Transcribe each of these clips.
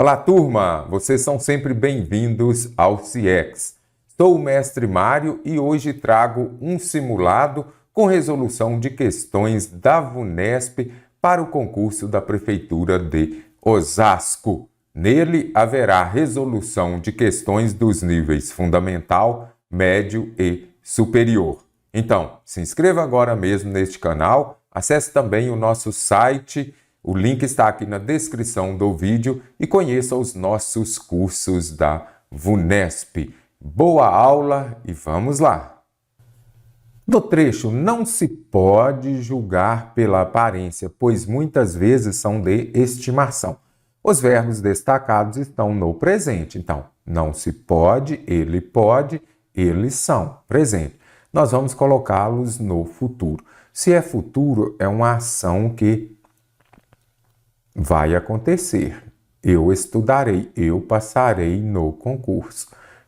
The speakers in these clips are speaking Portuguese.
Olá, turma! Vocês são sempre bem-vindos ao CIEX. Sou o mestre Mário e hoje trago um simulado com resolução de questões da VUNESP para o concurso da Prefeitura de Osasco. Nele haverá resolução de questões dos níveis fundamental, médio e superior. Então, se inscreva agora mesmo neste canal, acesse também o nosso site. O link está aqui na descrição do vídeo e conheça os nossos cursos da VUNESP. Boa aula e vamos lá! No trecho, não se pode julgar pela aparência, pois muitas vezes são de estimação. Os verbos destacados estão no presente, então, não se pode, eles são, presente. Nós vamos colocá-los no futuro. Se é futuro, é uma ação que vai acontecer. Eu estudarei, eu passarei no concurso.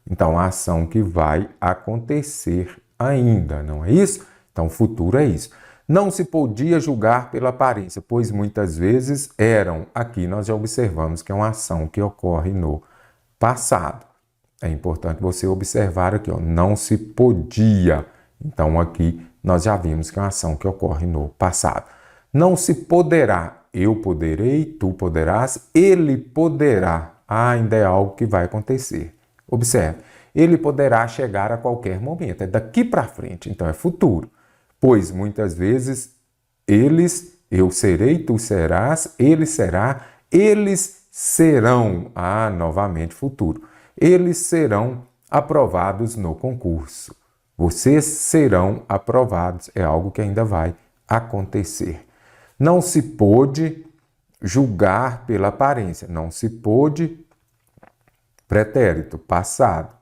Então, a ação que vai acontecer ainda, não é isso? Então, futuro é isso. Não se podia julgar pela aparência, pois muitas vezes eram. Aqui nós já observamos que é uma ação que ocorre no passado. É importante você observar aqui, ó, não se podia. Então, aqui nós já vimos que é uma ação que ocorre no passado. Não se poderá. Eu poderei, tu poderás, ele poderá. Ainda é algo que vai acontecer. Observe, ele poderá chegar a qualquer momento. É daqui para frente, então é futuro. Pois muitas vezes eles, eu serei, tu serás, ele será, eles serão. Novamente futuro. Eles serão aprovados no concurso. Vocês serão aprovados. É algo que ainda vai acontecer. Não se pôde julgar pela aparência. Não se pôde, pretérito, passado.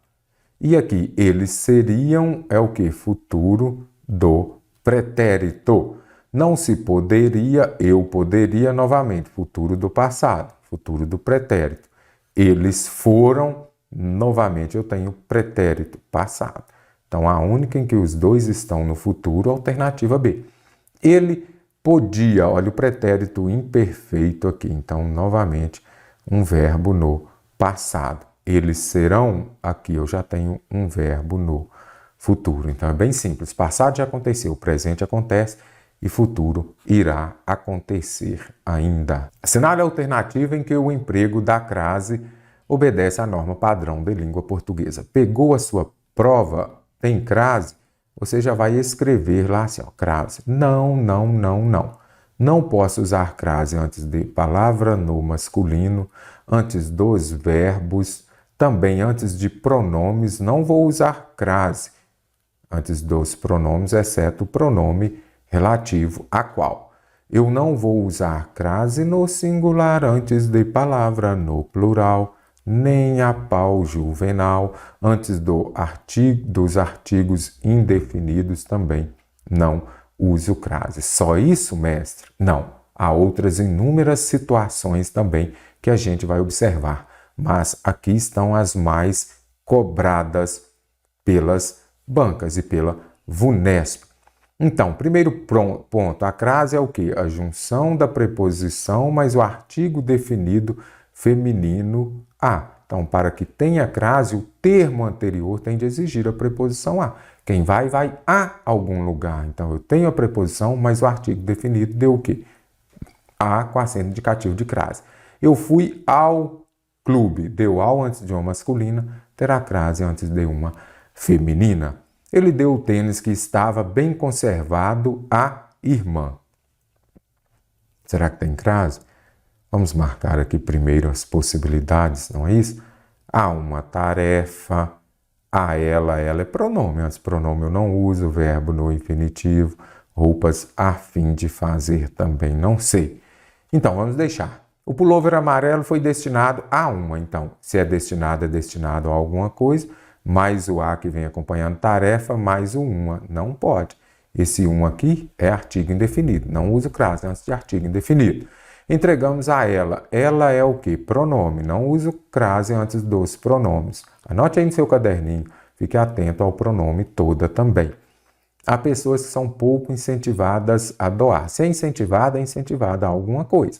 E aqui, eles seriam, é o que? Futuro do pretérito. Não se poderia, eu poderia, novamente, futuro do passado, futuro do pretérito. Eles foram, novamente, eu tenho pretérito, passado. Então, a única em que os dois estão no futuro, alternativa B. Ele podia, olha o pretérito imperfeito aqui. Então, novamente, um verbo no passado. Eles serão, aqui eu já tenho um verbo no futuro. Então, é bem simples. Passado já aconteceu, presente acontece e futuro irá acontecer ainda. Assinale a alternativa em que o emprego da crase obedece à norma padrão de língua portuguesa. Pegou a sua prova, tem crase? Você já vai escrever lá assim, ó, crase. Não. Não posso usar crase antes de palavra no masculino, antes dos verbos, também antes de pronomes. Não vou usar crase antes dos pronomes, exceto o pronome relativo a qual. Eu não vou usar crase no singular antes de palavra no plural, nem a pau juvenal, antes dos artigos indefinidos também não uso crase. Só isso, mestre? Não. Há outras inúmeras situações também que a gente vai observar, mas aqui estão as mais cobradas pelas bancas e pela VUNESP. Então, primeiro ponto, a crase é o quê? A junção da preposição mais o artigo definido feminino a. Então, para que tenha crase, o termo anterior tem de exigir a preposição a. Quem vai a algum lugar. Então, eu tenho a preposição, mas o artigo definido deu o quê? A com acento indicativo de crase. Eu fui ao clube. Deu ao antes de uma masculina, terá crase antes de uma feminina. Ele deu o tênis que estava bem conservado à irmã. Será que tem crase? Vamos marcar aqui primeiro as possibilidades, não é isso? Há uma tarefa, a ela é pronome. Antes pronome eu não uso, verbo no infinitivo, roupas a fim de fazer também não sei. Então, vamos deixar. O pullover amarelo foi destinado a uma. Então, se é destinado a alguma coisa, mais o a que vem acompanhando tarefa, mais o uma. Não pode. Esse um aqui é artigo indefinido. Não uso crase antes de artigo indefinido. Entregamos a ela. Ela é o quê? Pronome. Não uso crase antes dos pronomes. Anote aí no seu caderninho. Fique atento ao pronome toda também. Há pessoas que são pouco incentivadas a doar. Se é incentivada a alguma coisa.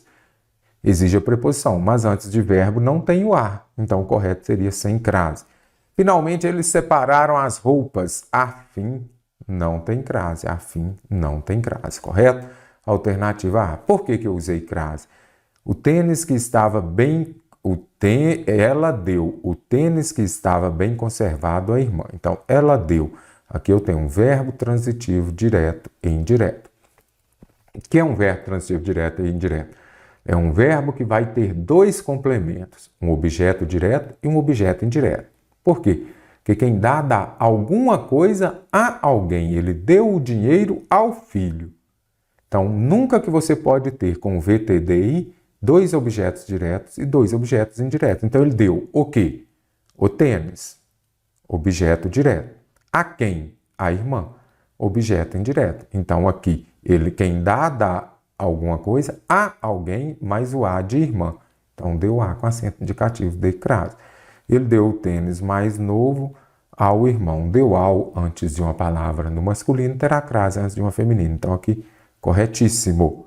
exige a preposição, mas antes de verbo não tem o ar, então o correto seria sem crase. Finalmente, eles separaram as roupas, a fim não tem crase, a fim não tem crase, correto? Alternativa A. Por que eu usei crase? O tênis que estava bem... Ela deu o tênis que estava bem conservado à irmã. Então, ela deu. Aqui eu tenho um verbo transitivo direto e indireto. O que é um verbo transitivo direto e indireto? É um verbo que vai ter dois complementos, um objeto direto e um objeto indireto. Por quê? Porque quem dá alguma coisa a alguém. Ele deu o dinheiro ao filho. Então, nunca que você pode ter com o VTDI dois objetos diretos e dois objetos indiretos. Então, ele deu o quê? O tênis, objeto direto. A quem? A irmã, objeto indireto. Então, aqui, quem dá alguma coisa a alguém, mais o A de irmã. Então, deu A com acento indicativo de crase. Ele deu o tênis mais novo ao irmão. Deu ao antes de uma palavra no masculino, terá crase antes de uma feminina. Então, aqui, corretíssimo.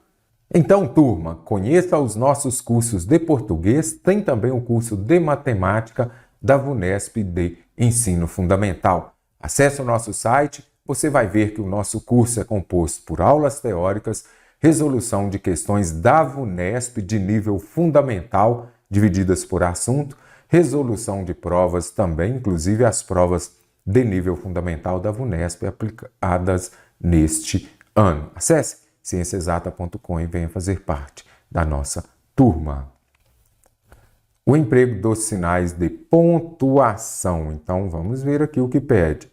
Então, turma, conheça os nossos cursos de português, tem também o curso de matemática da VUNESP de Ensino Fundamental. Acesse o nosso site, você vai ver que o nosso curso é composto por aulas teóricas, resolução de questões da VUNESP de nível fundamental, divididas por assunto, resolução de provas também, inclusive as provas de nível fundamental da VUNESP aplicadas neste ano. Acesse cienciaexata.com e venha fazer parte da nossa turma. O emprego dos sinais de pontuação. Então, vamos ver aqui o que pede.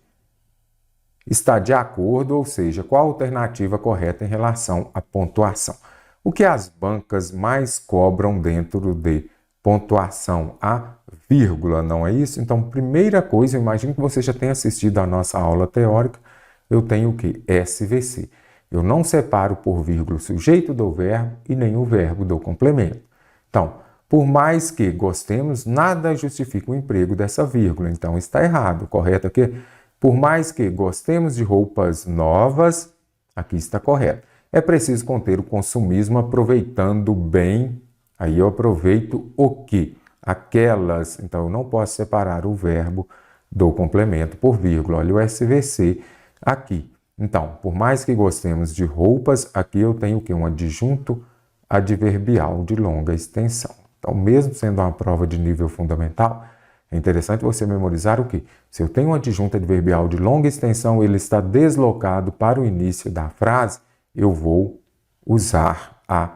Está de acordo, ou seja, qual a alternativa correta em relação à pontuação? O que as bancas mais cobram dentro de pontuação? A vírgula, não é isso? Então, primeira coisa, eu imagino que você já tenha assistido a nossa aula teórica, eu tenho o que? SVC. Eu não separo por vírgula o sujeito do verbo e nem o verbo do complemento. Então, por mais que gostemos, nada justifica o emprego dessa vírgula. Então, está errado. Correto aqui? Por mais que gostemos de roupas novas, aqui está correto. É preciso conter o consumismo aproveitando bem. Aí eu aproveito o que? Aquelas. Então, eu não posso separar o verbo do complemento por vírgula. Olha o SVC aqui. Então, por mais que gostemos de roupas, aqui eu tenho o quê? Um adjunto adverbial de longa extensão. Então, mesmo sendo uma prova de nível fundamental, é interessante você memorizar o quê? Se eu tenho um adjunto adverbial de longa extensão, ele está deslocado para o início da frase, eu vou usar a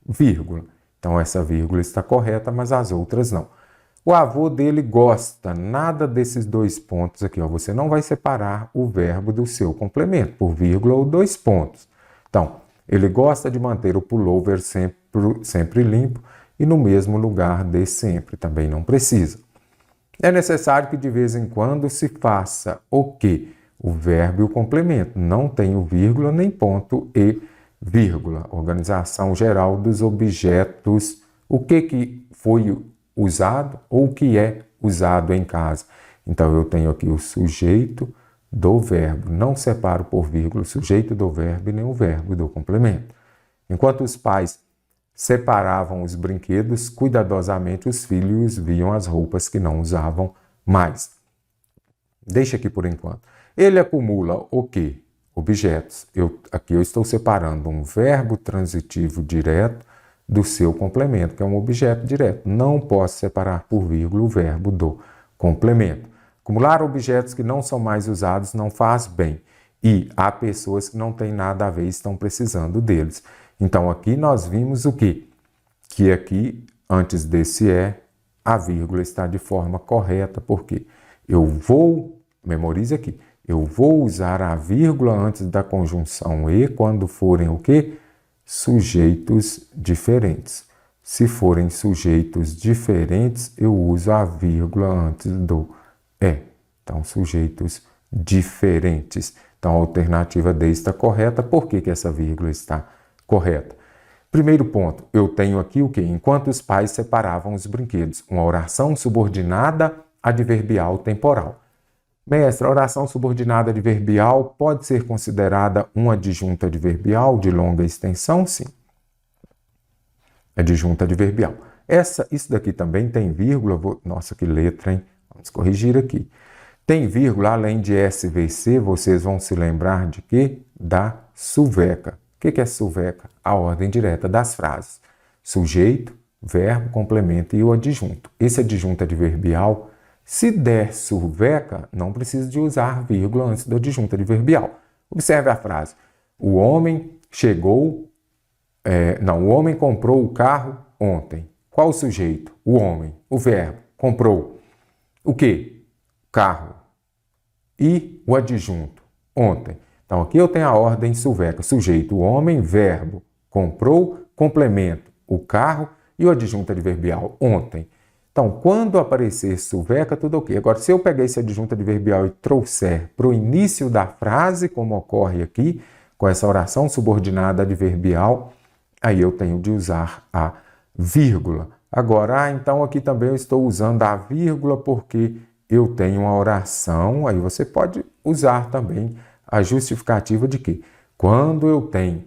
vírgula. Então, essa vírgula está correta, mas as outras não. O avô dele gosta, nada desses dois pontos aqui, ó, você não vai separar o verbo do seu complemento, por vírgula ou dois pontos. Então, ele gosta de manter o pullover sempre limpo e no mesmo lugar de sempre, também não precisa. É necessário que de vez em quando se faça o quê? O verbo e o complemento, não tem o vírgula nem ponto e vírgula. Organização geral dos objetos, o que foi usado ou o que é usado em casa. Então, eu tenho aqui o sujeito do verbo. Não separo por vírgula o sujeito do verbo e nem o verbo do complemento. Enquanto os pais separavam os brinquedos, cuidadosamente os filhos viam as roupas que não usavam mais. Deixa aqui por enquanto. Ele acumula o quê? Objetos. Aqui eu estou separando um verbo transitivo direto do seu complemento, que é um objeto direto. Não posso separar por vírgula o verbo do complemento. Acumular objetos que não são mais usados não faz bem. E há pessoas que não têm nada a ver e estão precisando deles. Então, aqui nós vimos o quê? Que aqui, antes desse a vírgula está de forma correta. Por quê? Memorize aqui, eu vou usar a vírgula antes da conjunção e quando forem o quê? Sujeitos diferentes. Se forem sujeitos diferentes, eu uso a vírgula antes do é. Então, sujeitos diferentes. Então, a alternativa D está correta. Por que essa vírgula está correta? Primeiro ponto, eu tenho aqui o quê? Enquanto os pais separavam os brinquedos. Uma oração subordinada adverbial temporal. Mestre, a oração subordinada adverbial pode ser considerada um adjunto adverbial de longa extensão? Sim. Adjunta adverbial. Isso daqui também tem vírgula. Nossa, que letra, hein? Vamos corrigir aqui. Tem vírgula, além de SVC, vocês vão se lembrar de quê? Da suveca. O que é suveca? A ordem direta das frases. Sujeito, verbo, complemento e o adjunto. Esse adjunto adverbial, se der suveca, não precisa de usar vírgula antes do adjunto adverbial. Observe a frase. O homem o homem comprou o carro ontem. Qual o sujeito? O homem. O verbo. Comprou. O quê? Carro. E o adjunto. Ontem. Então, aqui eu tenho a ordem suveca. Sujeito, o homem, verbo. Comprou, complemento. O carro e o adjunto adverbial. Ontem. Então, quando aparecer suveca, tudo ok. Agora, se eu pegar esse adjunto adverbial e trouxer para o início da frase, como ocorre aqui, com essa oração subordinada adverbial, aí eu tenho de usar a vírgula. Agora, então aqui também eu estou usando a vírgula porque eu tenho uma oração, aí você pode usar também a justificativa de que quando eu tenho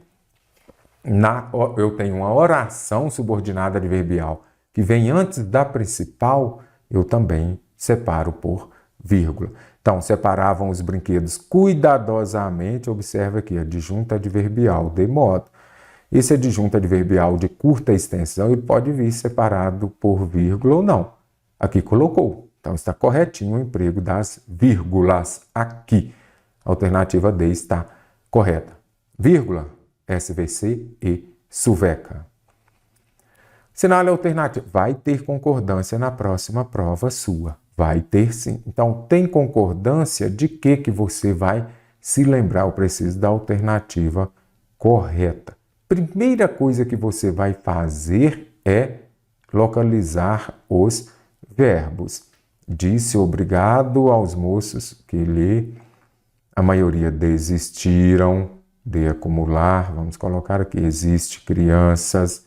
uma oração subordinada adverbial que vem antes da principal, eu também separo por vírgula. Então, separavam os brinquedos cuidadosamente, observa aqui, adjunto adverbial, de modo. Esse adjunto adverbial de curta extensão, ele pode vir separado por vírgula ou não. Aqui colocou. Então, está corretinho o emprego das vírgulas aqui. A alternativa D está correta. Vírgula, SVC e suveca. Sinal alternativo. Vai ter concordância na próxima prova sua. Vai ter sim. Então, tem concordância de que você vai se lembrar? Eu preciso da alternativa correta. Primeira coisa que você vai fazer é localizar os verbos. Disse obrigado aos moços que a maioria desistiram de acumular. Vamos colocar aqui, existe crianças.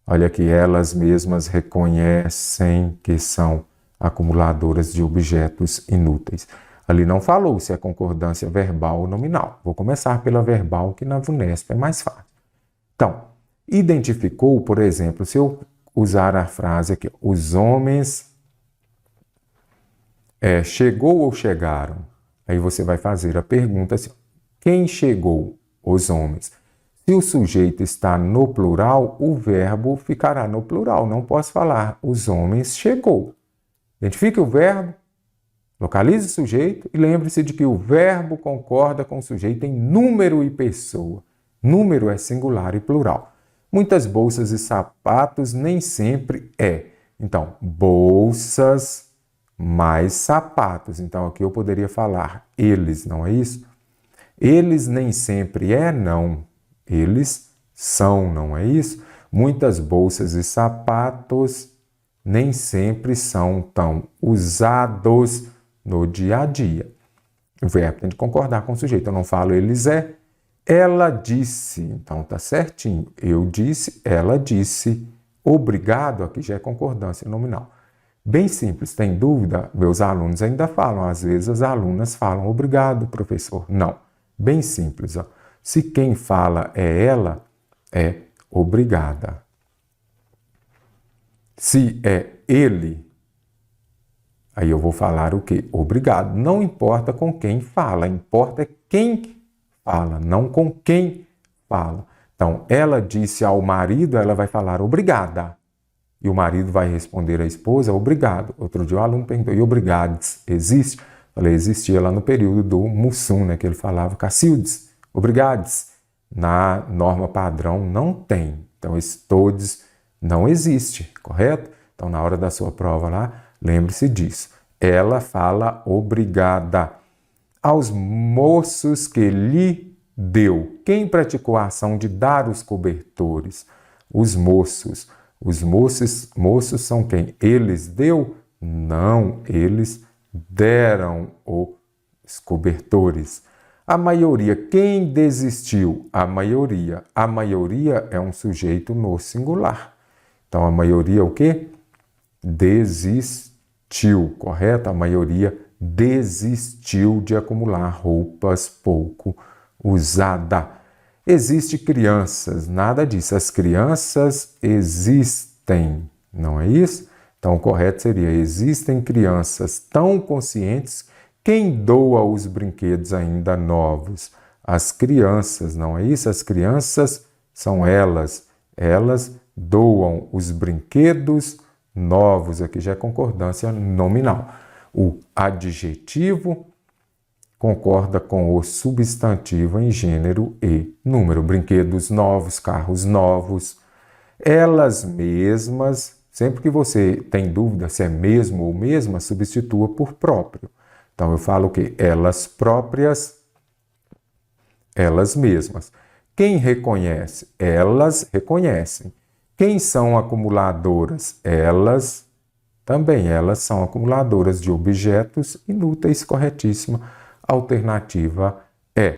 Olha que elas mesmas reconhecem que são acumuladoras de objetos inúteis. Ali não falou se é concordância verbal ou nominal. Vou começar pela verbal, que na VUNESP é mais fácil. Então, identificou, por exemplo, se eu usar a frase aqui, os homens chegou ou chegaram? Aí você vai fazer a pergunta assim, quem chegou? Os homens. Se o sujeito está no plural, o verbo ficará no plural. Não posso falar, os homens chegou. Identifique o verbo, localize o sujeito e lembre-se de que o verbo concorda com o sujeito em número e pessoa. Número é singular e plural. Muitas bolsas e sapatos nem sempre é. Então, bolsas mais sapatos. Então, aqui eu poderia falar eles, não é isso? Eles nem sempre é, não. Eles são, não é isso? Muitas bolsas e sapatos nem sempre são tão usados no dia a dia. O verbo tem de concordar com o sujeito. Eu não falo eles é, ela disse. Então tá certinho. Eu disse, ela disse. Obrigado, aqui já é concordância nominal. Bem simples, tem dúvida? Meus alunos ainda falam. Às vezes as alunas falam obrigado, professor. Não. Bem simples, ó. Se quem fala é ela, é obrigada. Se é ele, aí eu vou falar o quê? Obrigado. Não importa com quem fala, importa quem fala, não com quem fala. Então, ela disse ao marido, ela vai falar obrigada. E o marido vai responder à esposa, obrigado. Outro dia o aluno perguntou, e obrigados existe? Eu falei, existia lá no período do Mussum, né, que ele falava Cacildes. Obrigados. Na norma padrão não tem. Então, esse todos não existe, correto? Então, na hora da sua prova lá, lembre-se disso. Ela fala obrigada. Aos moços que lhe deu. Quem praticou a ação de dar os cobertores? Os moços. Os moços são quem? Eles deu? Não, eles deram os cobertores. A maioria, quem desistiu? A maioria. A maioria é um sujeito no singular. Então, a maioria o quê? Desistiu, correto? A maioria desistiu de acumular roupas pouco usadas. Existe crianças, nada disso. As crianças existem, não é isso? Então, o correto seria: existem crianças tão conscientes. Quem doa os brinquedos ainda novos? As crianças, não é isso? As crianças são elas. Elas doam os brinquedos novos. Aqui já é concordância nominal. O adjetivo concorda com o substantivo em gênero e número. Brinquedos novos, carros novos. Elas mesmas, sempre que você tem dúvida se é mesmo ou mesma, substitua por próprio. Então eu falo o quê? Elas próprias, elas mesmas. Quem reconhece? Elas reconhecem. Quem são acumuladoras? Elas também. Elas são acumuladoras de objetos inúteis. Corretíssima. Alternativa é.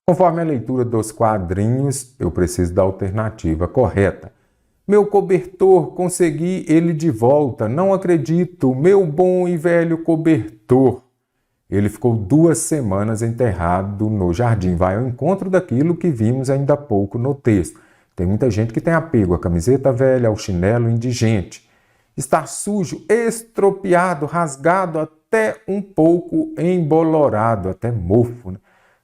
Conforme a leitura dos quadrinhos, eu preciso da alternativa correta. Meu cobertor, consegui ele de volta. Não acredito. Meu bom e velho cobertor. Ele ficou 2 semanas enterrado no jardim. Vai ao encontro daquilo que vimos ainda há pouco no texto. Tem muita gente que tem apego à camiseta velha, ao chinelo indigente. Está sujo, estropiado, rasgado, até um pouco embolorado, até mofo, né?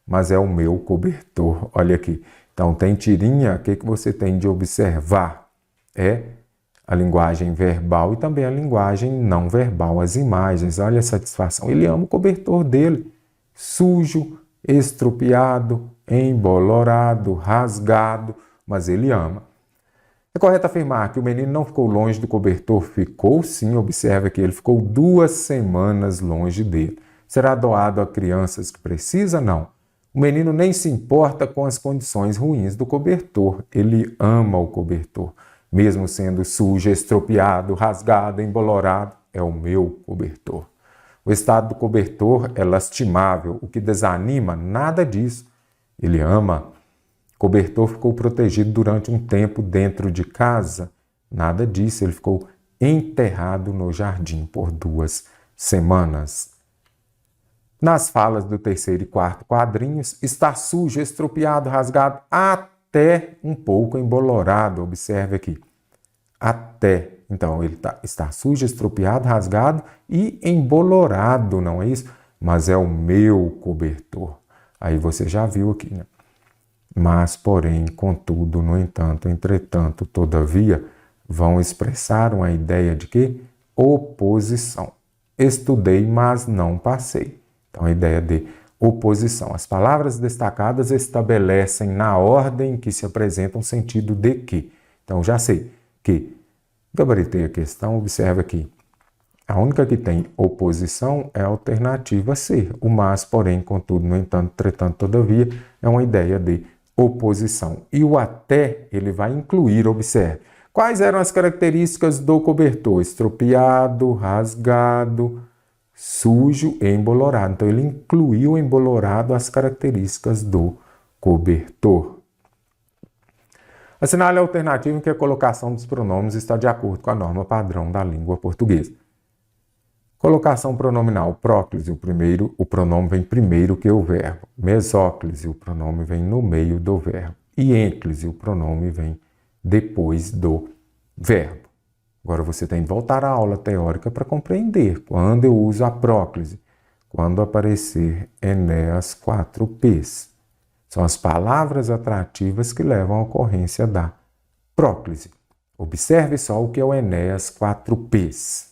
Mas é o meu cobertor. Olha aqui. Então tem tirinha, o que você tem de observar? É a linguagem verbal e também a linguagem não verbal, as imagens. Olha a satisfação. Ele ama o cobertor dele. Sujo, estropiado, embolorado, rasgado, mas ele ama. É correto afirmar que o menino não ficou longe do cobertor? Ficou sim. Observa que ele ficou 2 semanas longe dele. Será doado a crianças que precisam? Não. O menino nem se importa com as condições ruins do cobertor. Ele ama o cobertor. Mesmo sendo sujo, estropiado, rasgado, embolorado, é o meu cobertor. O estado do cobertor é lastimável. O que desanima? Nada disso. Ele ama. O cobertor ficou protegido durante um tempo dentro de casa? Nada disso. Ele ficou enterrado no jardim por 2 semanas. Nas falas do 3º e 4º quadrinhos, está sujo, estropiado, rasgado, até um pouco embolorado. Observe aqui. Até. Então, ele está sujo, estropiado, rasgado e embolorado, não é isso? Mas é o meu cobertor. Aí você já viu aqui, né? Mas, porém, contudo, no entanto, entretanto, todavia, vão expressar uma ideia de quê? Oposição. Estudei, mas não passei. Então, a ideia de oposição. As palavras destacadas estabelecem na ordem que se apresenta um sentido de que. Então, já sei que gabaritei a questão, observa aqui. A única que tem oposição é a alternativa C. O mas, porém, contudo, no entanto, entretanto, todavia, é uma ideia de oposição. E o até, ele vai incluir, observe. Quais eram as características do cobertor? Estropiado, rasgado, sujo e embolorado. Então, ele incluiu embolorado as características do cobertor. Assinale a alternativa em que a colocação dos pronomes está de acordo com a norma padrão da língua portuguesa. Colocação pronominal. Próclise, o pronome vem primeiro que o verbo. Mesóclise, o pronome vem no meio do verbo. E ênclise, o pronome vem depois do verbo. Agora você tem que voltar à aula teórica para compreender. Quando eu uso a próclise? Quando aparecer Enéas 4Ps. São as palavras atrativas que levam à ocorrência da próclise. Observe só o que é o Enéas 4Ps.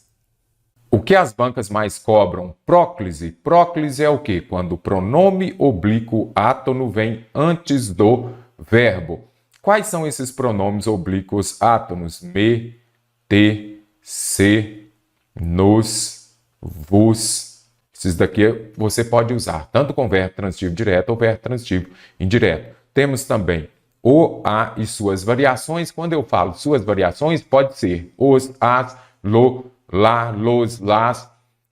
O que as bancas mais cobram? Próclise. Próclise é o quê? Quando o pronome oblíquo átono vem antes do verbo. Quais são esses pronomes oblíquos átonos? Me, te, se, nos, vos. Esses daqui você pode usar tanto com verbo transitivo direto ou verbo transitivo indireto. Temos também o, a e suas variações. Quando eu falo suas variações, pode ser os, as, lo, lá, los, las.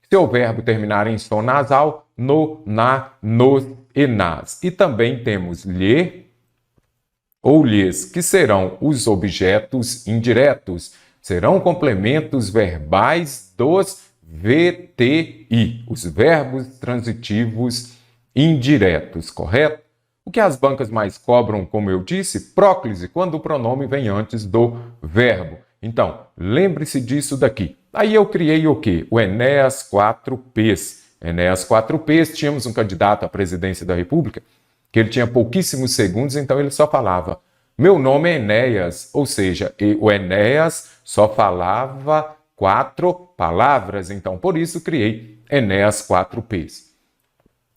Se o verbo terminar em som nasal, no, na, nos e nas. E também temos lhe ou lhes, que serão os objetos indiretos. Serão complementos verbais dos VTI, os verbos transitivos indiretos, correto? O que as bancas mais cobram, como eu disse? Próclise, quando o pronome vem antes do verbo. Então, lembre-se disso daqui. Aí eu criei o quê? O Enéas 4Ps. Enéas 4Ps, tínhamos um candidato à presidência da República, que ele tinha pouquíssimos segundos, então ele só falava: meu nome é Enéas, ou seja, o Enéas só falava 4 palavras, então por isso criei Enéas 4Ps.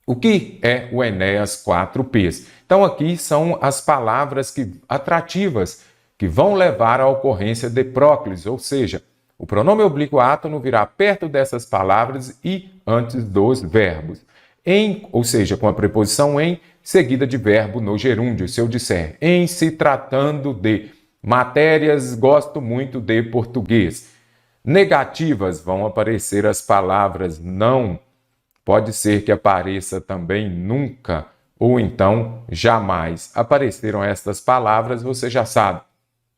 O que é o Enéas 4Ps? Então aqui são as palavras atrativas que vão levar à ocorrência de próclise, ou seja, o pronome oblíquo átono virá perto dessas palavras e antes dos verbos. Ou seja, com a preposição em, seguida de verbo no gerúndio. Se eu disser em se tratando de matérias, gosto muito de português. Negativas, vão aparecer as palavras não. Pode ser que apareça também nunca ou então jamais. Apareceram estas palavras, você já sabe.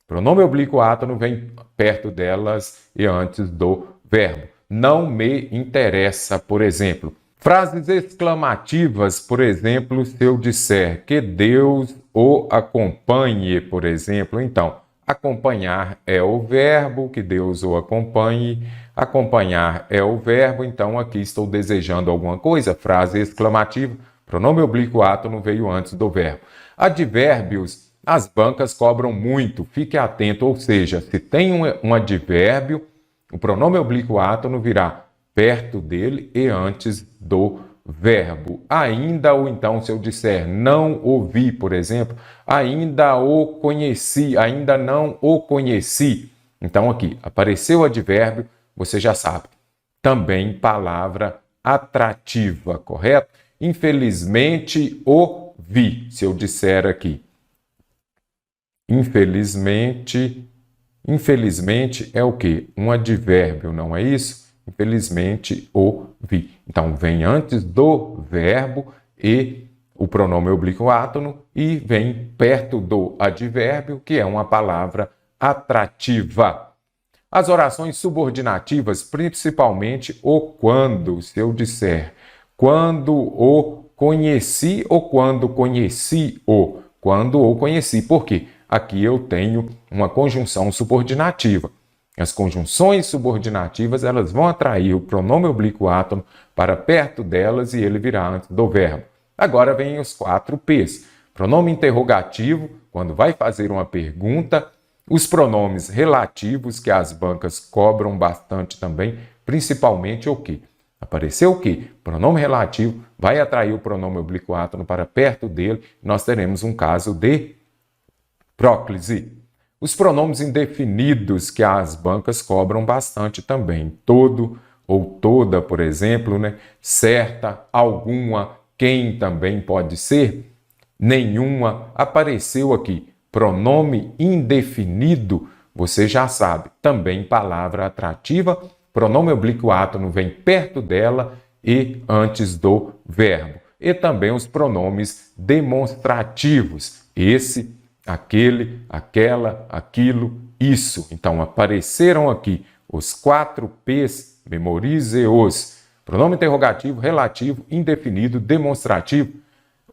Pronome oblíquo átono vem perto delas e antes do verbo. Não me interessa, por exemplo. Frases exclamativas, por exemplo, se eu disser que Deus o acompanhe, por exemplo, então, acompanhar é o verbo, que Deus o acompanhe. Acompanhar é o verbo, então aqui estou desejando alguma coisa, frase exclamativa, pronome oblíquo átono veio antes do verbo. Advérbios, as bancas cobram muito, fique atento, ou seja, se tem um advérbio, o pronome oblíquo átono virá perto dele e antes do verbo. Ainda ou então, se eu disser não ouvi, por exemplo, ainda o conheci, ainda não o conheci. Então aqui, apareceu o advérbio, você já sabe. Também palavra atrativa, correto? Infelizmente o vi, se eu disser aqui. Infelizmente é o quê? Um advérbio, não é isso? Infelizmente o vi. Então, vem antes do verbo e o pronome oblíquo átono e vem perto do advérbio, que é uma palavra atrativa. As orações subordinativas, principalmente o quando, se eu disser quando o conheci ou quando conheci o. Quando o conheci. Por quê? Aqui eu tenho uma conjunção subordinativa. As conjunções subordinativas, elas vão atrair o pronome oblíquo átono para perto delas e ele virá antes do verbo. Agora vem os 4Ps. Pronome interrogativo, quando vai fazer uma pergunta. Os pronomes relativos, que as bancas cobram bastante também, principalmente o que? Apareceu o que? Pronome relativo vai atrair o pronome oblíquo átono para perto dele. Nós teremos um caso de próclise. Os pronomes indefinidos, que as bancas cobram bastante também. Todo ou toda, por exemplo, né? Certa, alguma, quem também pode ser, nenhuma. Apareceu aqui. Pronome indefinido, você já sabe, também palavra atrativa, pronome oblíquo átono vem perto dela e antes do verbo. E também os pronomes demonstrativos, esse, aquele, aquela, aquilo, isso. Então, apareceram aqui os 4Ps, memorize-os. Pronome interrogativo, relativo, indefinido, demonstrativo.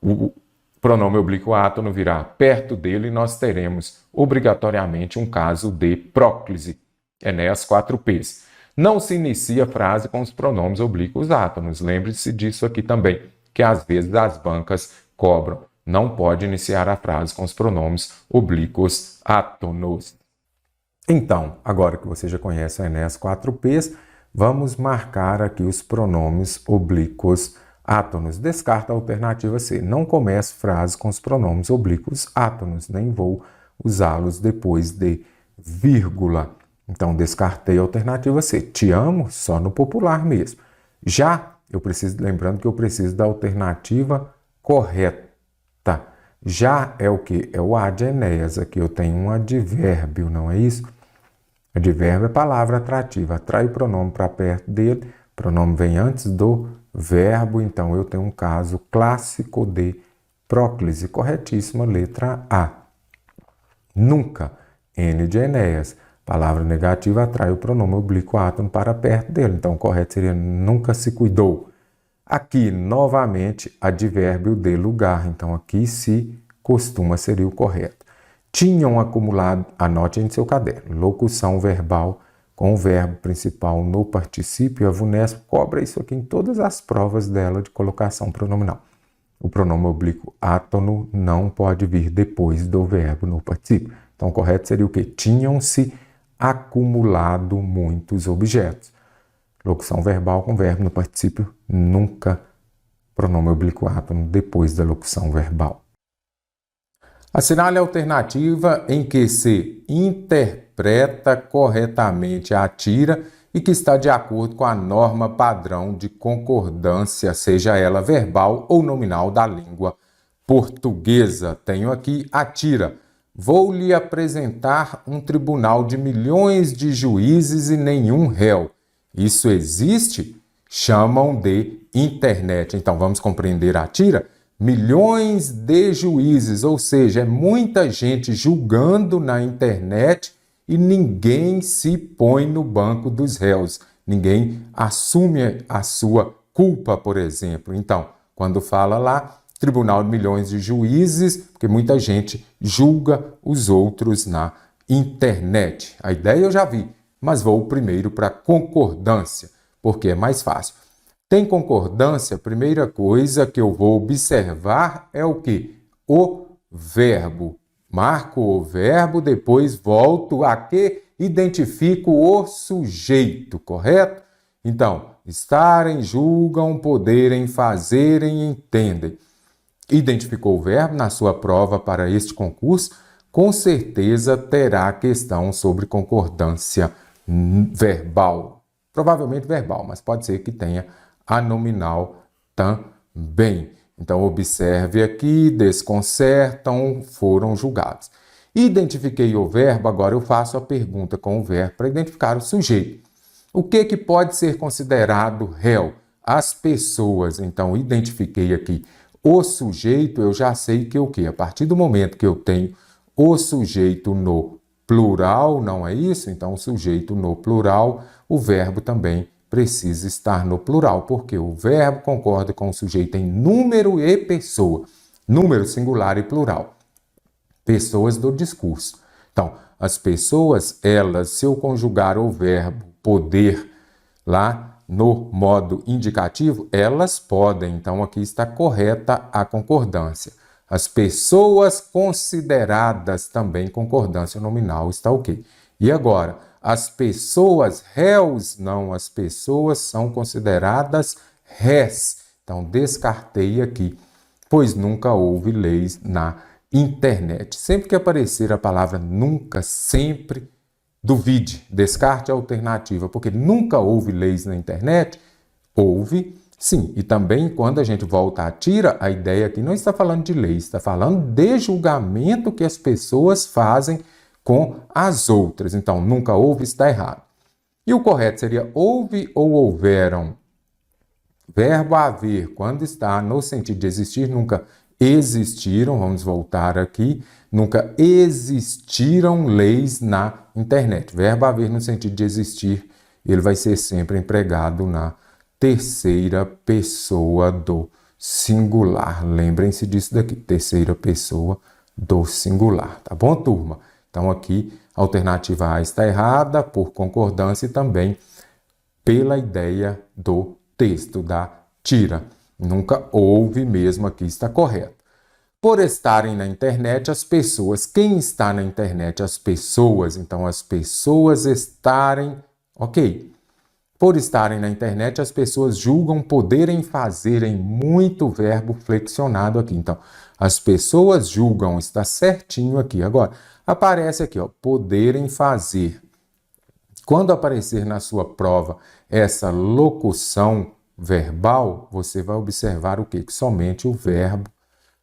O pronome oblíquo átono virá perto dele e nós teremos obrigatoriamente um caso de próclise. Enéas 4Ps. Não se inicia a frase com os pronomes oblíquos átonos. Lembre-se disso aqui também, que às vezes as bancas cobram. Não pode iniciar a frase com os pronomes oblíquos átonos. Então, agora que você já conhece a Enéas 4Ps, vamos marcar aqui os pronomes oblíquos átonos. Descarta a alternativa C. Não comece frase com os pronomes oblíquos átonos, nem vou usá-los depois de vírgula. Então, descartei a alternativa C. Te amo só no popular mesmo. Já, lembrando que eu preciso da alternativa correta. Já é o que? É o ad Enéas. Aqui eu tenho um advérbio, não é isso? Advérbio é palavra atrativa. Atrai o pronome para perto dele. O pronome vem antes do verbo. Então, eu tenho um caso clássico de próclise. Corretíssima, letra A. Nunca. N de Enéas. Palavra negativa atrai o pronome oblíquo átono para perto dele. Então, o correto seria nunca se cuidou. Aqui, novamente, advérbio de lugar. Então, aqui se costuma seria o correto. Tinham acumulado, anote em seu caderno, locução verbal com o verbo principal no particípio. A VUNESP cobra isso aqui em todas as provas dela de colocação pronominal. O pronome oblíquo átono não pode vir depois do verbo no particípio. Então, o correto seria o quê? Tinham-se acumulado muitos objetos. Locução verbal com verbo no particípio, nunca pronome oblíquo átono depois da locução verbal. Assinale a alternativa em que se interpreta corretamente a tira e que está de acordo com a norma padrão de concordância, seja ela verbal ou nominal da língua portuguesa. Tenho aqui a tira. Vou lhe apresentar um tribunal de milhões de juízes e nenhum réu. Isso existe? Chamam de internet. Então, vamos compreender a tira? Milhões de juízes, ou seja, é muita gente julgando na internet e ninguém se põe no banco dos réus. Ninguém assume a sua culpa, por exemplo. Então, quando fala lá, tribunal de milhões de juízes, porque muita gente julga os outros na internet. A ideia eu já vi, mas vou primeiro para concordância, porque é mais fácil. Tem concordância, a primeira coisa que eu vou observar é o quê? O verbo. Marco o verbo, depois volto a que identifico o sujeito, correto? Então, estarem, julgam, poderem, fazerem, entendem. Identificou o verbo na sua prova para este concurso, com certeza terá questão sobre concordância verbal. Provavelmente verbal, mas pode ser que tenha a nominal também. Então, observe aqui, desconcertam, foram julgados. Identifiquei o verbo, agora eu faço a pergunta com o verbo para identificar o sujeito. O que pode ser considerado réu? As pessoas. Então, identifiquei aqui o sujeito, eu já sei que o quê? A partir do momento que eu tenho o sujeito no plural, não é isso? Então, o sujeito no plural, o verbo também precisa estar no plural, porque o verbo concorda com o sujeito em número e pessoa. Número singular e plural. Pessoas do discurso. Então, as pessoas, elas, se eu conjugar o verbo poder lá no modo indicativo, elas podem. Então, aqui está correta a concordância. As pessoas consideradas também, concordância nominal, está ok. E agora, as pessoas réus, não, as pessoas são consideradas rés. Então, descartei aqui, pois nunca houve leis na internet. Sempre que aparecer a palavra nunca, sempre duvide, descarte a alternativa, porque nunca houve leis na internet. Houve, sim. E também, quando a gente volta à tira, a ideia aqui não está falando de leis, está falando de julgamento que as pessoas fazem com as outras. Então, nunca houve, está errado. E o correto seria houve ou houveram. Verbo haver, quando está no sentido de existir, nunca existiram, vamos voltar aqui, nunca existiram leis na internet. Verbo haver no sentido de existir, ele vai ser sempre empregado na terceira pessoa do singular. Lembrem-se disso daqui, terceira pessoa do singular, tá bom, turma? Então, aqui, a alternativa A está errada por concordância e também pela ideia do texto, da tira. Nunca houve mesmo, aqui está correto. Por estarem na internet, as pessoas. Quem está na internet? As pessoas. Então, as pessoas estarem... Ok. Por estarem na internet, as pessoas julgam, poderem, fazerem. Muito verbo flexionado aqui. Então, as pessoas julgam, está certinho aqui. Agora, aparece aqui, ó, poderem fazer. Quando aparecer na sua prova essa locução verbal, você vai observar o quê? Que somente o verbo,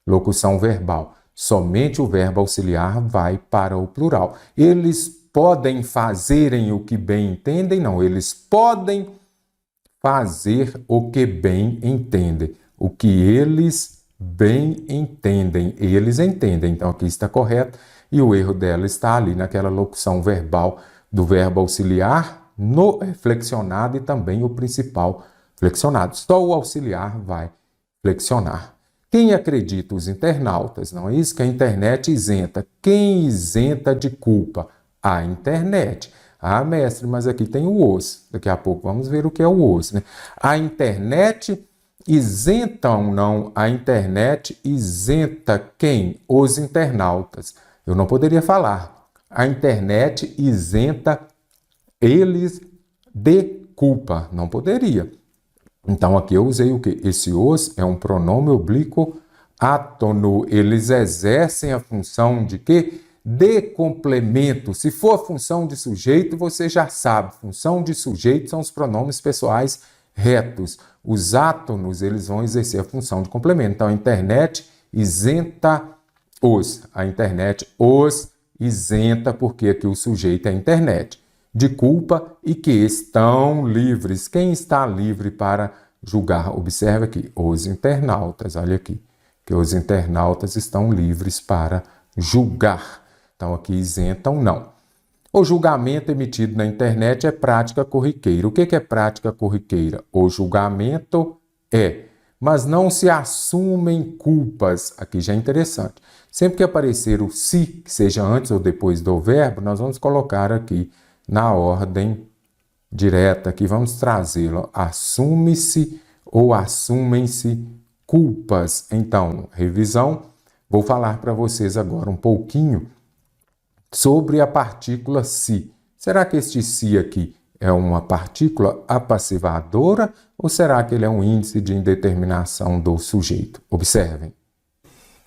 locução verbal, somente o verbo auxiliar vai para o plural. Eles podem fazerem o que bem entendem? Não, eles podem fazer o que bem entendem. O que eles bem entendem, eles entendem. Então, aqui está correto. E o erro dela está ali naquela locução verbal do verbo auxiliar, no flexionado e também o principal flexionado. Só o auxiliar vai flexionar. Quem acredita? Os internautas, não é isso? Que a internet isenta. Quem isenta de culpa? A internet. Ah, mestre, mas aqui tem o os. Daqui a pouco vamos ver o que é o os, né? A internet isenta ou não? A internet isenta quem? Os internautas. Eu não poderia falar. A internet isenta eles de culpa. Não poderia. Então, aqui eu usei o quê? Esse os é um pronome oblíquo átono. Eles exercem a função de quê? De complemento. Se for a função de sujeito, você já sabe. Função de sujeito são os pronomes pessoais retos. Os átonos, eles vão exercer a função de complemento. Então, a internet isenta os. A internet os isenta, porque aqui o sujeito é a internet, de culpa e que estão livres. Quem está livre para julgar? Observe aqui, os internautas, olha aqui, que os internautas estão livres para julgar. Então, aqui isentam, não. O julgamento emitido na internet é prática corriqueira. O que é prática corriqueira? O julgamento é, mas não se assumem culpas. Aqui já é interessante. Sempre que aparecer o se, que seja antes ou depois do verbo, nós vamos colocar aqui na ordem direta, aqui vamos trazê-lo. Assume-se ou assumem-se culpas. Então, revisão, vou falar para vocês agora um pouquinho sobre a partícula se. Será que este se aqui é uma partícula apassivadora ou será que ele é um índice de indeterminação do sujeito? Observem.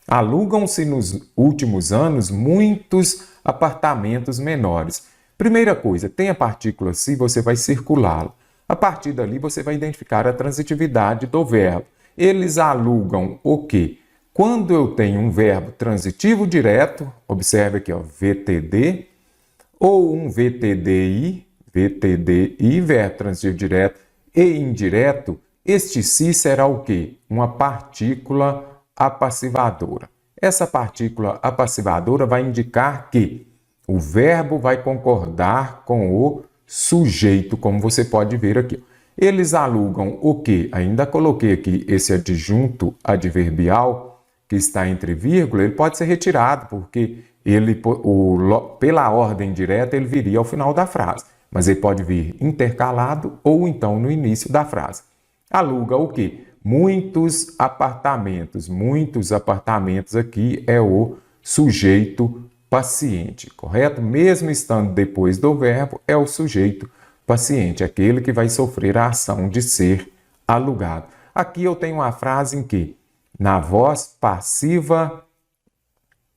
Alugam-se nos últimos anos muitos apartamentos menores. Primeira coisa, tem a partícula se, você vai circulá-la. A partir dali, você vai identificar a transitividade do verbo. Eles alugam o quê? Quando eu tenho um verbo transitivo direto, observe aqui, ó, VTD, ou um VTDI, verbo transitivo direto e indireto, este se será o quê? Uma partícula apassivadora. Essa partícula apassivadora vai indicar que o verbo vai concordar com o sujeito, como você pode ver aqui. Eles alugam o quê? Ainda coloquei aqui esse adjunto adverbial que está entre vírgula, ele pode ser retirado, porque pela ordem direta ele viria ao final da frase. Mas ele pode vir intercalado ou então no início da frase. Aluga o quê? Muitos apartamentos. Muitos apartamentos aqui é o sujeito paciente, correto? Mesmo estando depois do verbo, é o sujeito paciente, aquele que vai sofrer a ação de ser alugado. Aqui eu tenho uma frase em que, na voz passiva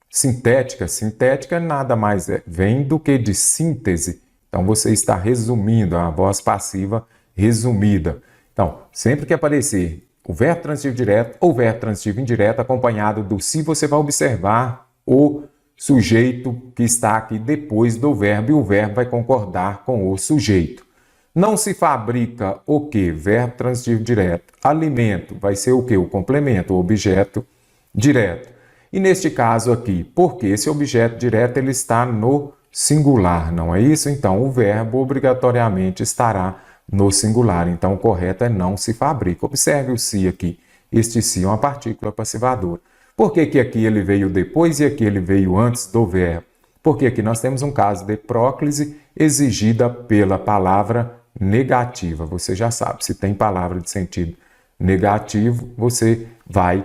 sintética, sintética nada mais vem do que de síntese. Então, você está resumindo, a voz passiva resumida. Então, sempre que aparecer o verbo transitivo direto ou verbo transitivo indireto acompanhado do se, você vai observar o sujeito que está aqui depois do verbo e o verbo vai concordar com o sujeito. Não se fabrica o quê? Verbo transitivo direto. Alimento vai ser o quê? O complemento, o objeto direto. E neste caso aqui, porque esse objeto direto ele está no singular, não é isso? Então, o verbo obrigatoriamente estará no singular. Então, o correto é não se fabrica. Observe o se aqui. Este se é uma partícula passivadora. Por que que aqui ele veio depois e aqui ele veio antes do verbo? Porque aqui nós temos um caso de próclise exigida pela palavra negativa. Você já sabe, se tem palavra de sentido negativo, você vai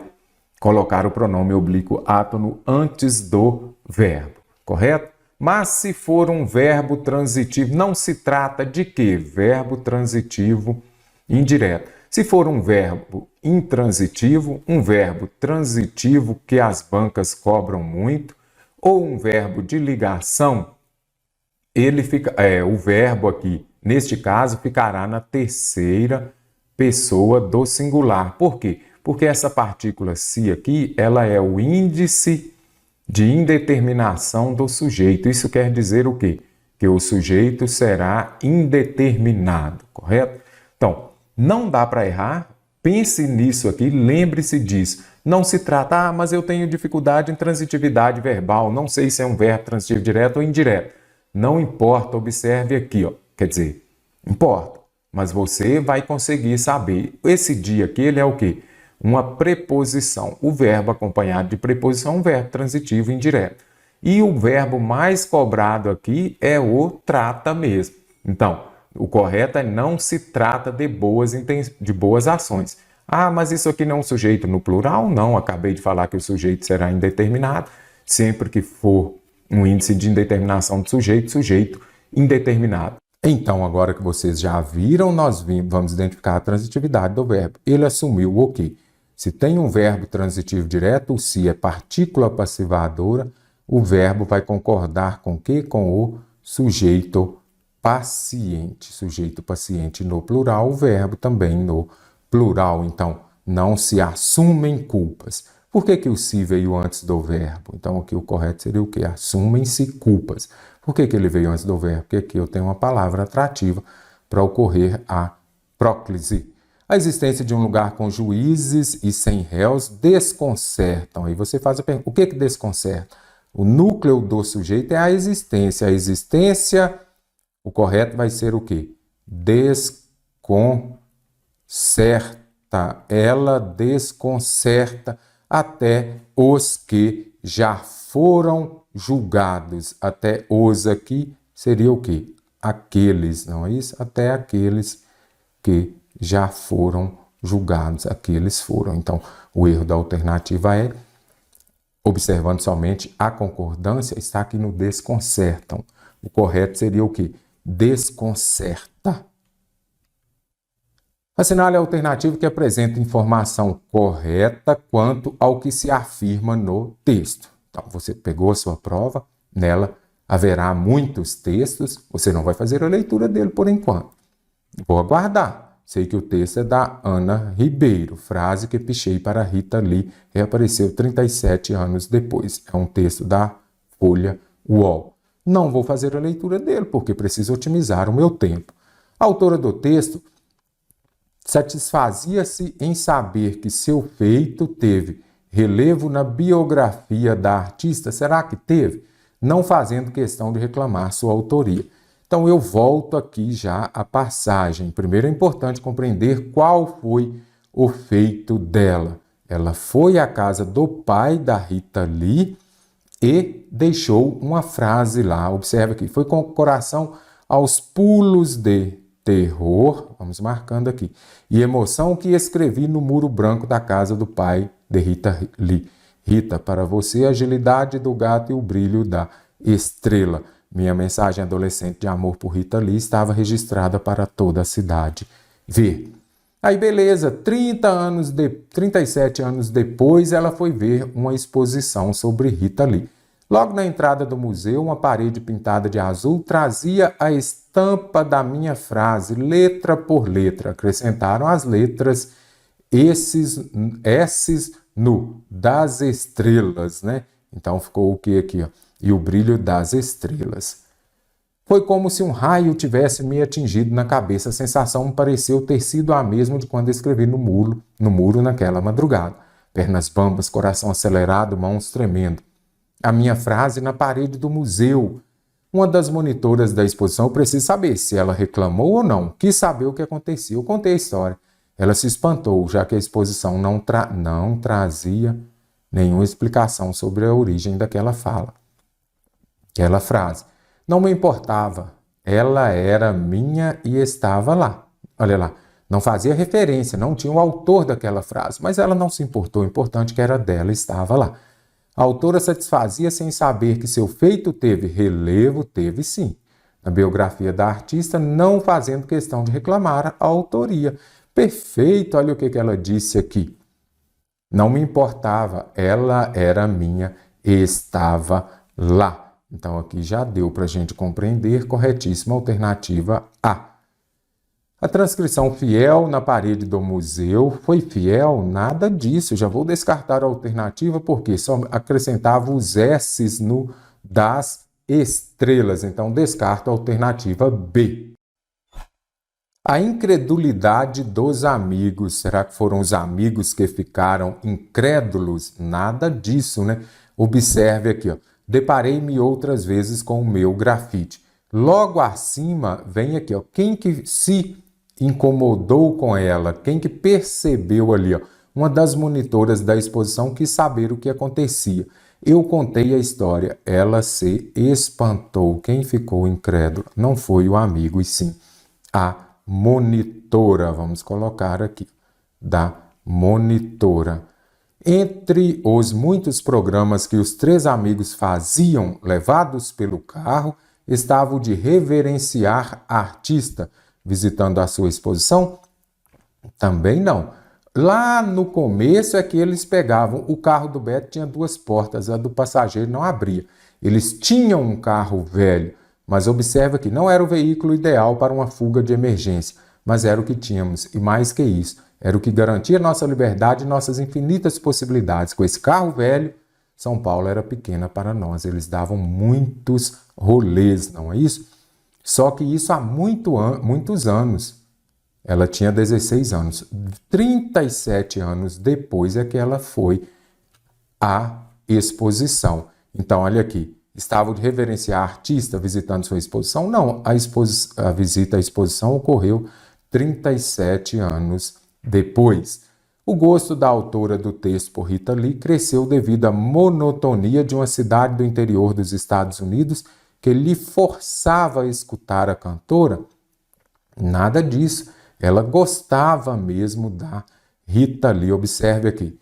colocar o pronome oblíquo átono antes do verbo, correto? Mas se for um verbo transitivo, não se trata de quê? Verbo transitivo indireto. Se for um verbo intransitivo, um verbo transitivo que as bancas cobram muito, ou um verbo de ligação, ele fica, o verbo aqui, neste caso, ficará na terceira pessoa do singular. Por quê? Porque essa partícula se aqui, ela é o índice de indeterminação do sujeito. Isso quer dizer o quê? Que o sujeito será indeterminado, correto? Então, não dá para errar. Pense nisso aqui, lembre-se disso. Não se trata, mas eu tenho dificuldade em transitividade verbal, não sei se é um verbo transitivo direto ou indireto. Não importa, observe aqui, ó. Quer dizer, importa, mas você vai conseguir saber. Esse dia aqui, ele é o quê? Uma preposição. O verbo acompanhado de preposição é um verbo transitivo indireto. E o verbo mais cobrado aqui é o trata mesmo. Então, o correto é não se trata de boas ações. Ah, mas isso aqui não é um sujeito no plural? Não, acabei de falar que o sujeito será indeterminado. Sempre que for um índice de indeterminação de sujeito, sujeito indeterminado. Então, agora que vocês já viram, nós vamos identificar a transitividade do verbo. Ele assumiu o quê? Se tem um verbo transitivo direto, o se é partícula passivadora, o verbo vai concordar com o quê? Com o sujeito paciente. Sujeito paciente no plural, o verbo também no plural. Então, não se assumem culpas. Por que o se veio antes do verbo? Então, aqui o correto seria o quê? Assumem-se culpas. Por que ele veio antes do verbo? Porque aqui eu tenho uma palavra atrativa para ocorrer a próclise. A existência de um lugar com juízes e sem réus desconcertam. Aí você faz a pergunta, o que desconcerta? O núcleo do sujeito é a existência. A existência, o correto vai ser o quê? Desconcerta. Ela desconcerta até os que já foram julgados. Até os aqui seria o quê? Aqueles, não é isso? Até aqueles que já foram julgados. Aqueles foram. Então, o erro da alternativa é, observando somente a concordância, está aqui no desconcertam. O correto seria o quê? Desconcerta. Assinale a alternativa que apresenta informação correta quanto ao que se afirma no texto. Então, você pegou a sua prova, nela haverá muitos textos, você não vai fazer a leitura dele por enquanto. Vou aguardar. Sei que o texto é da Ana Ribeiro, frase que pichei para Rita Lee, reapareceu 37 anos depois. É um texto da Folha UOL. Não vou fazer a leitura dele, porque preciso otimizar o meu tempo. A autora do texto satisfazia-se em saber que seu feito teve relevo na biografia da artista. Será que teve? Não fazendo questão de reclamar sua autoria. Então, eu volto aqui já à passagem. Primeiro é importante compreender qual foi o feito dela. Ela foi à casa do pai da Rita Lee e deixou uma frase lá. Observe aqui, foi com o coração aos pulos de terror, vamos marcando aqui, e emoção que escrevi no muro branco da casa do pai de Rita Lee. Rita, para você, a agilidade do gato e o brilho da estrela. Minha mensagem adolescente de amor por Rita Lee estava registrada para toda a cidade ver. Aí beleza, 37 anos depois, ela foi ver uma exposição sobre Rita Lee. Logo na entrada do museu, uma parede pintada de azul trazia a estampa da minha frase, letra por letra. Acrescentaram as letras esses no das estrelas, né? Então ficou o que aqui, ó? E o brilho das estrelas. Foi como se um raio tivesse me atingido na cabeça. A sensação me pareceu ter sido a mesma de quando escrevi no muro naquela madrugada. Pernas bambas, coração acelerado, mãos tremendo. A minha frase na parede do museu. Uma das monitoras da exposição, eu preciso saber se ela reclamou ou não. Quis saber o que acontecia. Eu contei a história. Ela se espantou, já que a exposição não trazia nenhuma explicação sobre a origem daquela fala. Aquela frase. Não me importava. Ela era minha e estava lá. Olha lá. Não fazia referência, não tinha o autor daquela frase, mas ela não se importou. O importante é que era dela, estava lá. A autora satisfazia-se em saber que seu feito teve relevo, teve sim. Na biografia da artista, não fazendo questão de reclamar a autoria. Perfeito, olha o que ela disse aqui. Não me importava, ela era minha e estava lá. Então aqui já deu para a gente compreender, corretíssima alternativa A. A transcrição fiel na parede do museu foi fiel? Nada disso. Já vou descartar a alternativa porque só acrescentava os S's no das estrelas. Então descarto a alternativa B. A incredulidade dos amigos. Será que foram os amigos que ficaram incrédulos? Nada disso, né? Observe aqui, ó. Deparei-me outras vezes com o meu grafite. Logo acima vem aqui, ó. Quem que se incomodou com ela? Quem que percebeu ali? Ó? Uma das monitoras da exposição quis saber o que acontecia. Eu contei a história, ela se espantou. Quem ficou incrédulo não foi o amigo, e sim a monitora. Vamos colocar aqui, da monitora. Entre os muitos programas que os três amigos faziam, levados pelo carro, estava o de reverenciar a artista, visitando a sua exposição? Também não. Lá no começo é que eles pegavam, o carro do Beto tinha duas portas, a do passageiro não abria. Eles tinham um carro velho, mas observa que não era o veículo ideal para uma fuga de emergência, mas era o que tínhamos, e mais que isso, era o que garantia nossa liberdade e nossas infinitas possibilidades. Com esse carro velho, São Paulo era pequena para nós, eles davam muitos rolês, não é isso? Só que isso há muitos anos. Ela tinha 16 anos. 37 anos depois é que ela foi à exposição. Então, olha aqui. Estava de reverenciar a artista visitando sua exposição? Não, a visita à exposição ocorreu 37 anos depois. O gosto da autora do texto por Rita Lee cresceu devido à monotonia de uma cidade do interior dos Estados Unidos que lhe forçava a escutar a cantora? Nada disso. Ela gostava mesmo da Rita Lee. Observe aqui.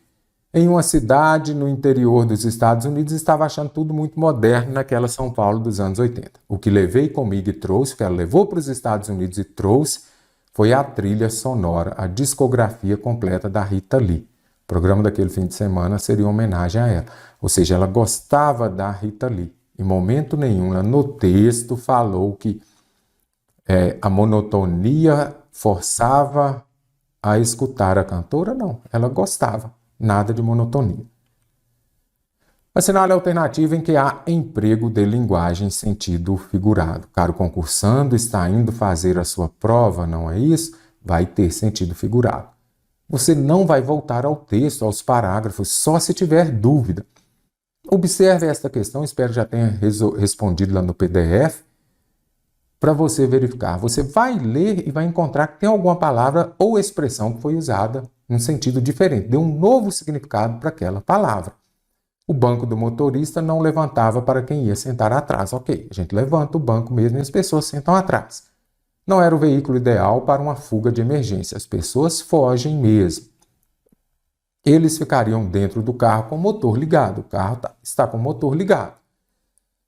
Em uma cidade no interior dos Estados Unidos, estava achando tudo muito moderno naquela São Paulo dos anos 80. O que levei comigo e trouxe, o que ela levou para os Estados Unidos e trouxe, foi a trilha sonora, a discografia completa da Rita Lee. O programa daquele fim de semana seria uma homenagem a ela. Ou seja, ela gostava da Rita Lee. Em momento nenhum, ela no texto falou que a monotonia forçava a escutar a cantora. Não, ela gostava. Nada de monotonia. Assinale a alternativa em que há emprego de linguagem em sentido figurado. Caro concursando, está indo fazer a sua prova, não é isso? Vai ter sentido figurado. Você não vai voltar ao texto, aos parágrafos, só se tiver dúvida. Observe esta questão, espero que já tenha respondido lá no PDF, para você verificar. Você vai ler e vai encontrar que tem alguma palavra ou expressão que foi usada num sentido diferente, deu um novo significado para aquela palavra. O banco do motorista não levantava para quem ia sentar atrás. Ok, a gente levanta o banco mesmo e as pessoas sentam atrás. Não era o veículo ideal para uma fuga de emergência. As pessoas fogem mesmo. Eles ficariam dentro do carro com o motor ligado. O carro está com o motor ligado.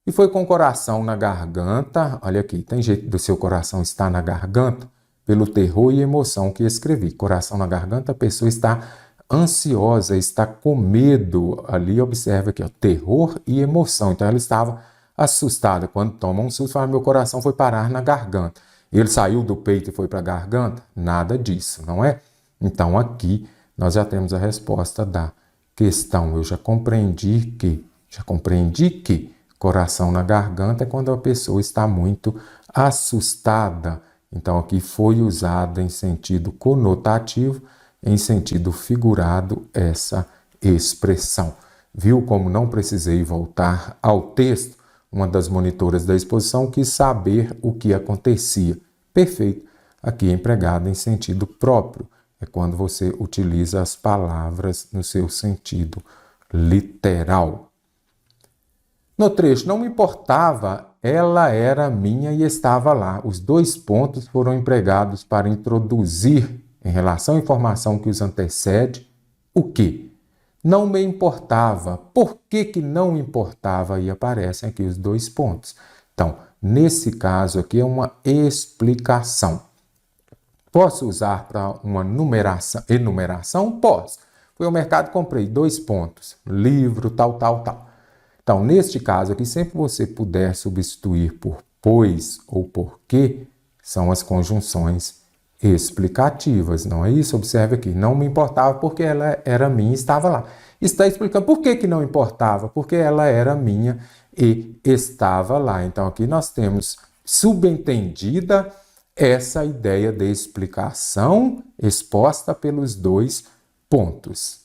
E foi com o coração na garganta. Olha aqui, tem jeito do seu coração estar na garganta? Pelo terror e emoção que escrevi. Coração na garganta, a pessoa está ansiosa, está com medo. Ali, observa aqui, ó, terror e emoção. Então, ela estava assustada. Quando toma um susto, fala, meu coração foi parar na garganta. Ele saiu do peito e foi para a garganta? Nada disso, não é? Então, aqui, nós já temos a resposta da questão. Eu já compreendi que coração na garganta é quando a pessoa está muito assustada. Então, aqui foi usada em sentido conotativo, em sentido figurado, essa expressão. Viu como não precisei voltar ao texto? Uma das monitoras da exposição quis saber o que acontecia. Perfeito. Aqui empregado em sentido próprio. É quando você utiliza as palavras no seu sentido literal. No trecho, não me importava, ela era minha e estava lá. Os dois pontos foram empregados para introduzir, em relação à informação que os antecede, o que? Não me importava. Por que não importava? E aparecem aqui os dois pontos. Então, nesse caso aqui é uma explicação. Posso usar para uma enumeração? Posso. Fui ao mercado e comprei 2 pontos. Livro, tal. Então, neste caso aqui, sempre você puder substituir por pois ou porque, são as conjunções explicativas, não é isso? Observe aqui, não me importava porque ela era minha e estava lá. Está explicando por que não importava, porque ela era minha e estava lá. Então, aqui nós temos subentendida essa ideia de explicação exposta pelos 2 pontos.